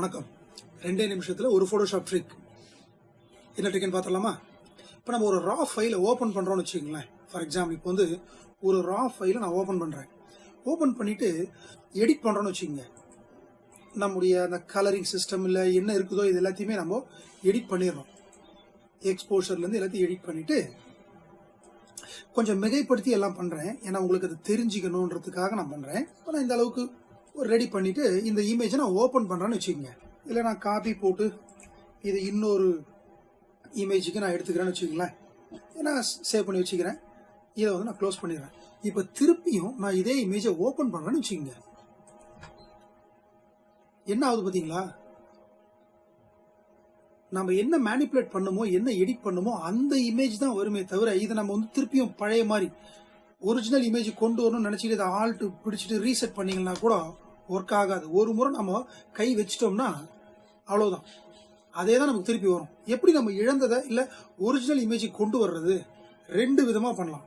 வணக்கம். 2 நிமிஷத்துல ஒரு போட்டோஷாப் ட்ரிக். என்ன ட்ரிக்னு பார்த்தலாமா? இப்போ நம்ம ஒரு ரா ஃபைலை ஓப்பன் பண்ணுறோம்னு வச்சுக்கோங்களேன். ஃபார் எக்ஸாம்பிள் இப்போ வந்து ஒரு ரா ஃபைலை நான் ஓப்பன் பண்ணுறேன். ஓப்பன் பண்ணிவிட்டு எடிட் பண்ணுறோன்னு வச்சுக்கோங்க. நம்முடைய அந்த கலரிங் சிஸ்டம் இல்லை என்ன இருக்குதோ இது எல்லாத்தையுமே நம்ம எடிட் பண்ணிடுறோம். எக்ஸ்போஷர்லேருந்து எல்லாத்தையும் எடிட் பண்ணிவிட்டு கொஞ்சம் மிகைப்படுத்தி எல்லாம் பண்ணுறேன். ஏன்னா உங்களுக்கு அது தெரிஞ்சுக்கணுன்றதுக்காக நான் பண்ணுறேன். இப்போ நான் இந்த அளவுக்கு ரெடி பண்ணிவிட்டு இந்த இமேஜை நான் ஓப்பன் பண்ணுறேன்னு வச்சுக்கோங்க. இல்லை நான் காப்பி போட்டு இது இன்னொரு இமேஜுக்கு நான் எடுத்துக்கிறேன்னு வச்சுக்கோங்களேன். நான் சேவ் பண்ணி வச்சுக்கிறேன். இதை வந்து நான் க்ளோஸ் பண்ணிடுறேன். இப்போ திருப்பியும் நான் இதே இமேஜை ஓப்பன் பண்ணுறேன்னு வச்சுக்கோங்க. என்ன ஆகுது பார்த்தீங்களா? நம்ம என்ன மேனிப்புலேட் பண்ணுமோ என்ன எடிட் பண்ணுமோ அந்த இமேஜ் தான் வருமே தவிர இதை நம்ம வந்து திருப்பியும் பழைய மாதிரி ஒரிஜினல் இமேஜ் கொண்டு வரணும்னு நினச்சிட்டு இதை ஆல்ட்டு பிடிச்சிட்டு ரீசெட் பண்ணிங்கன்னா கூட ஒர்க் ஆகாது. ஒரு முறை நம்ம கை வச்சிட்டோம்னா அவ்வளோதான், அதே தான் நமக்கு திருப்பி வரும். எப்படி நம்ம இழந்ததை இல்லை ஒரிஜினல் இமேஜை கொண்டு வர்றது? 2 விதமாக பண்ணலாம்.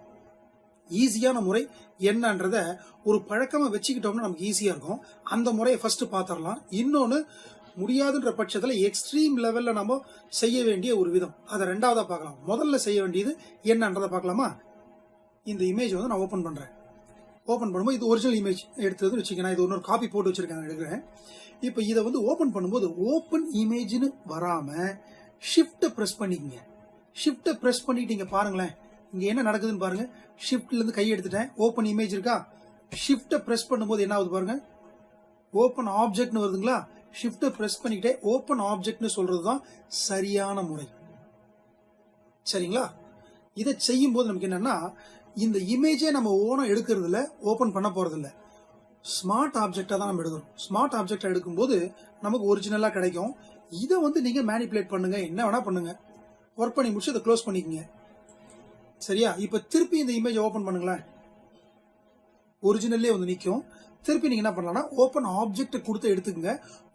ஈஸியான முறை என்னன்றதை ஒரு பழக்கமாக வச்சுக்கிட்டோம்னா நமக்கு ஈஸியாக இருக்கும். அந்த முறையை ஃபஸ்ட்டு பார்த்துடலாம். இன்னொன்று முடியாதுன்ற பட்சத்தில் எக்ஸ்ட்ரீம் லெவலில் நம்ம செய்ய வேண்டிய ஒரு விதம், அதை 2வதாக பார்க்கலாம். முதல்ல செய்ய வேண்டியது என்னன்றதை பார்க்கலாமா? இந்த இமேஜ் வந்து நான் ஓப்பன் பண்ணுறேன். ஓப்பன் பண்ணும்போது இது ஒரிஜினல் இமேஜ் எடுத்ததுன்னு வச்சுக்கேன். இது இன்னொரு காப்பி போட்டு வச்சுருக்கேன், எடுக்கிறேன். இப்போ இதை வந்து ஓப்பன் பண்ணும்போது ஓப்பன் இமேஜ்னு வராமல் ஷிஃப்ட்டை ப்ரெஸ் பண்ணிக்கங்க. ஷிஃப்ட்டை ப்ரெஸ் பண்ணிட்டீங்க பாருங்களேன், இங்கே என்ன நடக்குதுன்னு பாருங்கள். ஷிஃப்ட்லேருந்து கை எடுத்துட்டேன். ஓப்பன் இமேஜ் இருக்கா? ஷிஃப்ட்டை ப்ரெஸ் பண்ணும்போது என்ன ஆகுது பாருங்கள், ஓப்பன் ஆப்ஜெக்ட்னு வருதுங்களா? ஷிஃப்ட்டை ப்ரெஸ் பண்ணிக்கிட்டே ஓப்பன் ஆப்ஜெக்ட்னு சொல்கிறது தான் சரியான முறை. சரிங்களா? இதை செய்யும் போது நமக்கு என்னன்னா, இந்த இமேஜே நம்ம ஓனம் எடுக்கிறதுல ஓப்பன் பண்ண போகிறதில்ல, ஸ்மார்ட் ஆப்ஜெக்டாக தான் நம்ம எடுக்கிறோம். ஸ்மார்ட் ஆப்ஜெக்டாக எடுக்கும்போது நமக்கு ஒரிஜினலாக கிடைக்கும். இதை வந்து நீங்கள் மேனிப்புலேட் பண்ணுங்கள், என்ன வேணால் பண்ணுங்கள். ஒர்க் பண்ணி முடிச்சு அதை க்ளோஸ் பண்ணிக்கங்க. சரியா? இப்போ திருப்பி இந்த இமேஜை ஓப்பன் பண்ணுங்களேன், ஒரிஜினல்லே வந்து நிற்கும். திருப்பி நீங்கள் என்ன பண்ணலாம்னா ஓப்பன் ஆப்ஜெக்டை கொடுத்து எடுத்துக்கங்க.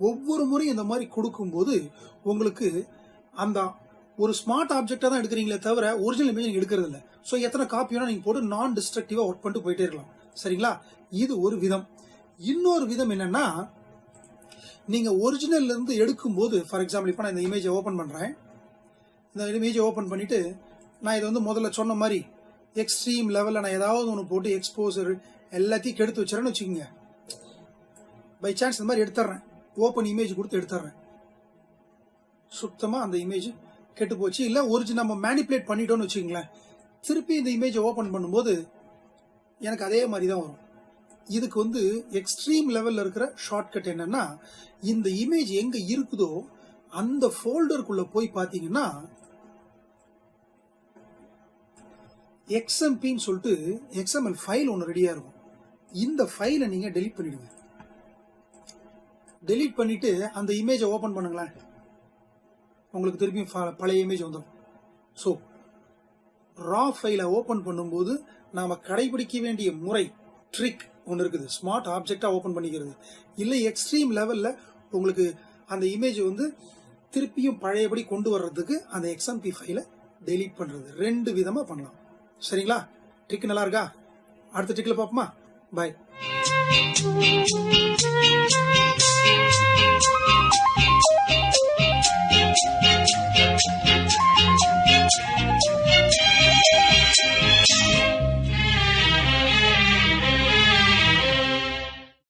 ஒவ்வொரு முறையும் இந்த மாதிரி கொடுக்கும்போது உங்களுக்கு அந்த ஒரு ஸ்மார்ட் ஆப்ஜெக்டாக தான் எடுக்கிறீங்களே தவிர ஒரிஜினல் இமேஜ் நீங்கள் எடுக்கிறது இல்லை. ஸோ எத்தனை காப்பி வேணால் நீங்கள் போட்டு நான் டிஸ்ட்ரக்டிவாக ஒர்க் பண்ணிட்டு போயிட்டே இருக்கலாம். சரிங்களா? இது ஒரு விதம். இன்னொரு விதம் என்னன்னா, நீங்கள் ஒரிஜினல்லேருந்து எடுக்கும்போது ஃபார் எக்ஸாம்பிள் இப்போ நான் இந்த இமேஜை ஓப்பன் பண்ணுறேன். இந்த இமேஜை ஓப்பன் பண்ணிவிட்டு நான் இதை வந்து முதல்ல சொன்ன மாதிரி எக்ஸ்ட்ரீம் லெவலில் நான் ஏதாவது ஒன்று போட்டு எக்ஸ்போசர் எல்லாத்தையும் கெடுத்து வச்சுறேன்னு வச்சுக்கோங்க. பை சான்ஸ் இந்த மாதிரி எடுத்துட்றேன், ஓப்பன் இமேஜ் கொடுத்து எடுத்துட்றேன். சுத்தமாக அந்த இமேஜ் கெட்டு போச்சு. இல்லை ஒரிஜினல் நம்ம மேனிப்புலேட் பண்ணிட்டோம்னு வச்சுக்கோங்களேன். திருப்பி இந்த இமேஜை ஓப்பன் பண்ணும்போது எனக்கு அதே மாதிரி தான் வரும். இதுக்கு வந்து எக்ஸ்ட்ரீம் லெவலில் இருக்கிற ஷார்ட்கட் என்னன்னா, இந்த இமேஜ் எங்கே இருக்குதோ அந்த ஃபோல்டருக்குள்ளே போய் பார்த்தீங்கன்னா XMPன்னு சொல்லிட்டு XML ஃபைல் ஒன்று ரெடியாக இருக்கும். இந்த ஃபைலை நீங்கள் டெலீட் பண்ணிடுங்க. டெலீட் பண்ணிவிட்டு அந்த இமேஜை ஓப்பன் பண்ணுங்களேன், உங்களுக்கு திருப்பியும் பழைய இமேஜ் வந்துடும். ஸோ ரா ஃபைலை ஓப்பன் பண்ணும்போது நாம் கடைபிடிக்க வேண்டிய முறை ட்ரிக் ஒன்று இருக்குது. ஸ்மார்ட் ஆப்ஜெக்டாக ஓப்பன் பண்ணிக்கிறது, இல்லை எக்ஸ்ட்ரீம் லெவலில் உங்களுக்கு அந்த இமேஜ் வந்து திருப்பியும் பழையபடி கொண்டு வர்றதுக்கு அந்த XMP ஃபைலை டெலீட் பண்ணுறது. 2 விதமாக பண்ணலாம். சரிங்களா? ட்ரிக் நல்லா இருக்கா? அடுத்த ட்ரிக்கில் பார்ப்போமா? பாய்.